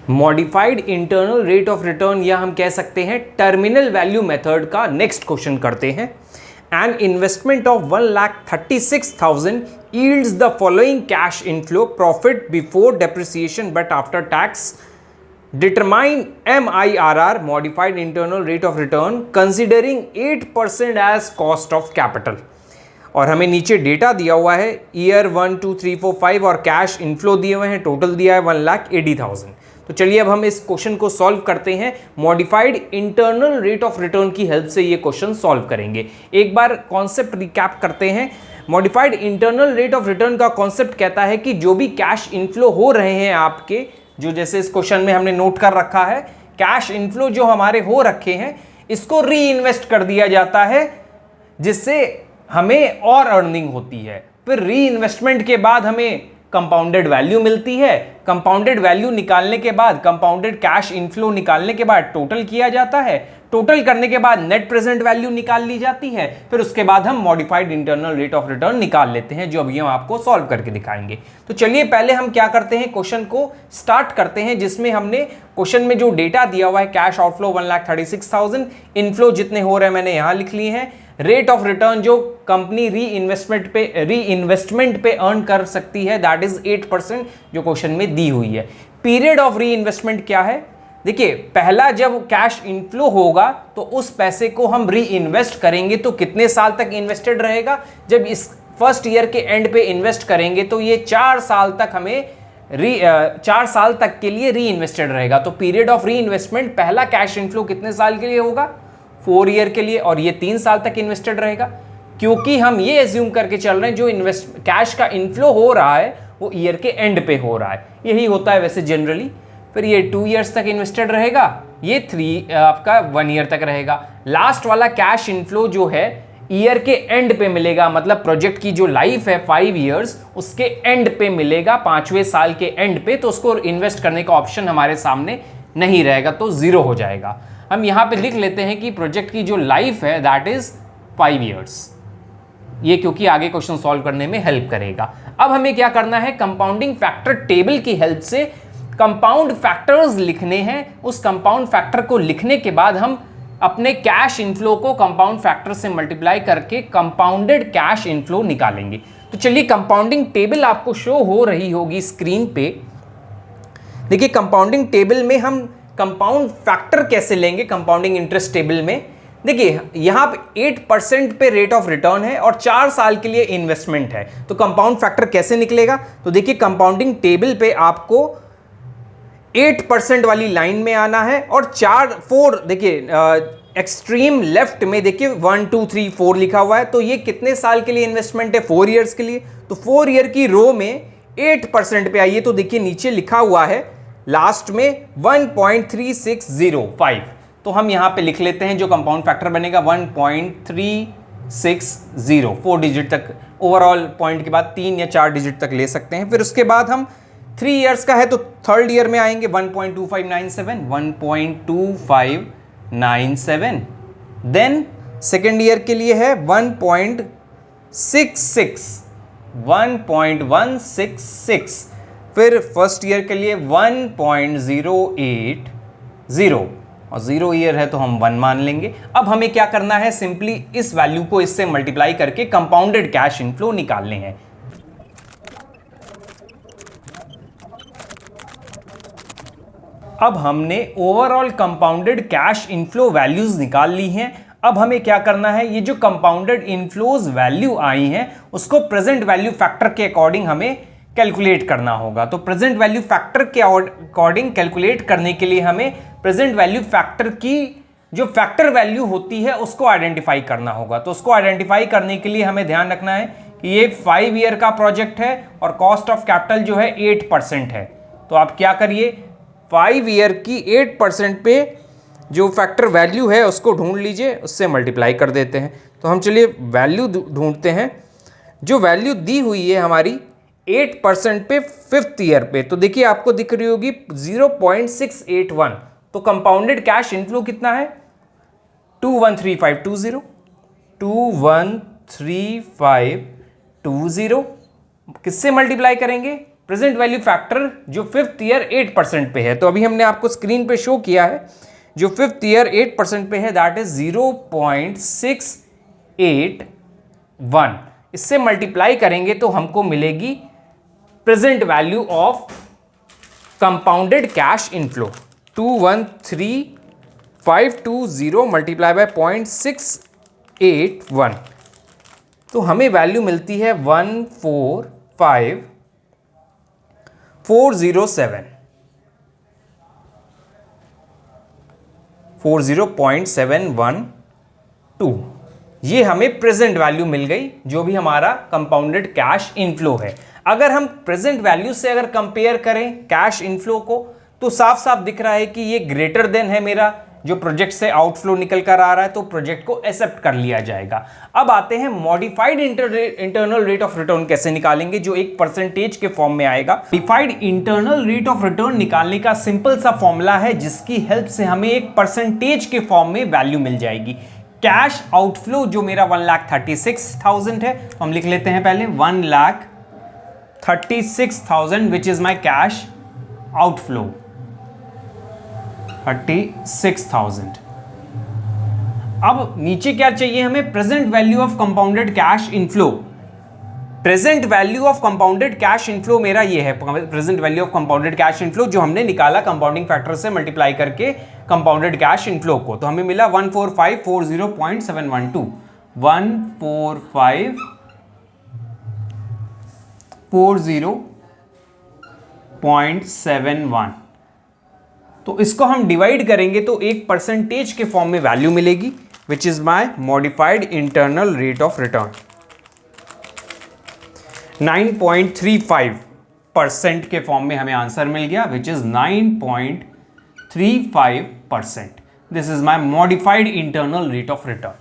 Modified internal rate of return या हम कह सकते हैं टर्मिनल वैल्यू मेथड का नेक्स्ट क्वेश्चन करते हैं। An investment of 1,36,000 yields the following cash inflow: profit before depreciation but after tax. Determine MIRR, modified internal rate of return, considering 8% as cost of capital। और हमें नीचे data दिया हुआ है, year 1 2 3 4 5 और कैश इनफ्लो दिए हुए हैं, टोटल दिया है 1,80,000। तो चलिए अब हम इस क्वेश्चन को सॉल्व करते हैं। Modified internal rate of return की हेल्प से ये क्वेश्चन सॉल्व करेंगे। एक बार कॉन्सेप्ट रिकैप करते हैं। Modified internal rate of return का कॉन्सेप्ट कहता है कि जो भी कैश इनफ्लो हो रहे हैं आपके, जो जैसे इस क्वेश्चन में हमने नोट कर रखा है, कैश इनफ्लो जो हमारे हो रखे हैं इसको री इन्वेस्ट कर दिया जाता है, जिससे हमें और अर्निंग होती है। फिर री इन्वेस्टमेंट के बाद हमें कंपाउंडेड वैल्यू मिलती है। कंपाउंडेड वैल्यू निकालने के बाद, कंपाउंडेड कैश इनफ्लो निकालने के बाद टोटल किया जाता है। टोटल करने के बाद नेट प्रेजेंट वैल्यू निकाल ली जाती है। फिर उसके बाद हम modified internal rate of return निकाल लेते हैं, जो अभी हम आपको सॉल्व करके दिखाएंगे। तो चलिए पहले हम क्या करते हैं, क्वेश्चन को स्टार्ट करते हैं, जिसमें हमने क्वेश्चन में जो डेटा दिया हुआ है, कैश आउटफ्लो 1,36,000, इनफ्लो जितने हो रहे हैं मैंने यहां लिख लिए हैं। रेट ऑफ रिटर्न जो कंपनी री इन्वेस्टमेंट पे अर्न कर सकती है, दैट इज 8%, जो क्वेश्चन में दी हुई है। पीरियड ऑफ री इन्वेस्टमेंट क्या है? देखिए, पहला जब कैश इनफ्लो होगा तो उस पैसे को हम री इन्वेस्ट करेंगे, तो कितने साल तक इन्वेस्टेड रहेगा? जब इस फर्स्ट ईयर के एंड पे इन्वेस्ट करेंगे तो ये 4 साल तक हमें 4 साल तक के लिए री इन्वेस्टेड रहेगा। तो पीरियड ऑफ री इन्वेस्टमेंट, पहला कैश इनफ्लो कितने साल के लिए होगा? 4 ईयर के लिए, और ये 3 साल तक इन्वेस्टेड रहेगा। क्योंकि हम ये एज्यूम करके चल रहे हैं जो कैश का इनफ्लो हो रहा है वो ईयर के एंड पे हो रहा है, यही होता है वैसे जनरली। फिर ये 2 ईयर्स तक इन्वेस्टेड रहेगा, ये 3 आपका 1 ईयर तक रहेगा। लास्ट वाला कैश इनफ्लो जो है ईयर के एंड पे मिलेगा, मतलब प्रोजेक्ट की जो लाइफ है 5 ईयर्स, उसके एंड पे मिलेगा, 5वें साल के एंड पे, तो उसको इन्वेस्ट करने का ऑप्शन हमारे सामने नहीं रहेगा, तो 0 हो जाएगा। हम यहाँ पे लिख लेते हैं कि प्रोजेक्ट की जो लाइफ है दैट इज 5 ईयर्स, ये क्योंकि आगे क्वेश्चन सॉल्व करने में हेल्प करेगा। अब हमें क्या करना है, कंपाउंडिंग फैक्टर टेबल की हेल्प से कंपाउंड फैक्टर्स लिखने हैं। उस कंपाउंड फैक्टर को लिखने के बाद हम अपने कैश इनफ्लो को कंपाउंड फैक्टर से मल्टीप्लाई करके कंपाउंडेड कैश इनफ्लो निकालेंगे। तो चलिए, कंपाउंडिंग टेबल आपको शो हो रही होगी स्क्रीन पे। देखिए, कंपाउंडिंग टेबल में हम कंपाउंड फैक्टर कैसे लेंगे कंपाउंडिंग इंटरेस्ट टेबल में। देखिए, यहां पे 8% पे रेट ऑफ रिटर्न है और 4 साल के लिए इन्वेस्टमेंट है, तो कंपाउंड फैक्टर कैसे निकलेगा? तो देखिए, कंपाउंडिंग टेबल पे आपको 8% वाली लाइन में आना है और 4 देखिए एक्सट्रीम लेफ्ट में देखिए 1 2 3 4 लिखा हुआ है, तो ये कितने साल के लिए इन्वेस्टमेंट है? 4 ईयर्स के लिए। तो 4 ईयर की रो में 8% पे आइए, तो देखिए नीचे लिखा हुआ है लास्ट में 1.3605, तो हम यहां पे लिख लेते हैं जो कंपाउंड फैक्टर बनेगा 1.360, 4 डिजिट तक, ओवरऑल पॉइंट के बाद 3 या 4 डिजिट तक ले सकते हैं। फिर उसके बाद हम 3 ईयर्स का है तो थर्ड ईयर में आएंगे 1.2597, देन सेकेंड ईयर के लिए है 1.166, फिर फर्स्ट ईयर के लिए 1.080, और 0 ईयर है तो हम 1 मान लेंगे। अब हमें क्या करना है, सिंपली इस वैल्यू को इससे मल्टीप्लाई करके कंपाउंडेड कैश इनफ्लो निकालने हैं। अब हमने overall compounded cash inflow values निकाल ली हैं। अब हमें क्या करना है, ये जो कंपाउंडेड इनफ्लोज वैल्यू आई हैं उसको प्रेजेंट वैल्यू फैक्टर के अकॉर्डिंग हमें कैलकुलेट करना होगा। तो प्रेजेंट वैल्यू फैक्टर के अकॉर्डिंग कैलकुलेट करने के लिए हमें प्रेजेंट वैल्यू फैक्टर की जो फैक्टर वैल्यू होती है उसको आइडेंटिफाई करना होगा। तो उसको आइडेंटिफाई करने के लिए हमें ध्यान रखना है कि ये 5 ईयर का प्रोजेक्ट है और कॉस्ट ऑफ कैपिटल जो है 8% है। तो आप क्या करिए, 5 ईयर की 8% पे जो फैक्टर वैल्यू है उसको ढूंढ लीजिए, उससे मल्टीप्लाई कर देते हैं। तो हम चलिए वैल्यू ढूंढते हैं। जो वैल्यू दी हुई है हमारी 8% पे 5th ईयर पे, तो देखिए आपको दिख रही होगी 0.681। तो कंपाउंडेड कैश इनफ्लो कितना है? 213520, 213520 किससे मल्टीप्लाई करेंगे? प्रेजेंट वैल्यू फैक्टर जो 5th ईयर 8% पे है, तो अभी हमने आपको स्क्रीन पे शो किया है जो 5th ईयर 8% पे है, दैट इज 0.681। इससे मल्टीप्लाई करेंगे तो हमको मिलेगी present value of compounded cash inflow 213520 multiply by 0.681, तो हमें वैल्यू मिलती है 145,407 40.712। ये हमें प्रेजेंट वैल्यू मिल गई जो भी हमारा कंपाउंडेड कैश इनफ्लो है। अगर हम प्रेजेंट वैल्यू से अगर कंपेयर करें कैश इनफ्लो को, तो साफ साफ दिख रहा है कि ये ग्रेटर देन है मेरा जो प्रोजेक्ट से आउटफ्लो निकल कर आ रहा है, तो प्रोजेक्ट को एक्सेप्ट कर लिया जाएगा। अब आते हैं modified internal rate of return कैसे निकालेंगे, जो एक परसेंटेज के फॉर्म में आएगा। Modified internal rate of return निकालने का सिंपल सा फॉर्मूला है जिसकी हेल्प से हमें एक परसेंटेज के फॉर्म में वैल्यू मिल जाएगी। कैश आउटफ्लो जो मेरा 1,36,000 है, तो हम लिख लेते हैं पहले 1,36,000 which is my cash outflow 36,000। अब नीचे क्या चाहिए हमें, present value of compounded cash inflow. Present value of compounded cash inflow मेरा ये है, present value of compounded cash inflow जो हमने निकाला कंपाउंडिंग फैक्टर से मल्टीप्लाई करके कंपाउंडेड कैश इनफ्लो को, तो हमें मिला 14540.712 14540.71। तो इसको हम डिवाइड करेंगे तो एक परसेंटेज के फॉर्म में वैल्यू मिलेगी which is my modified internal rate of return. 9.35% के फॉर्म में हमें आंसर मिल गया which is 9.35%। This is my modified internal rate of return.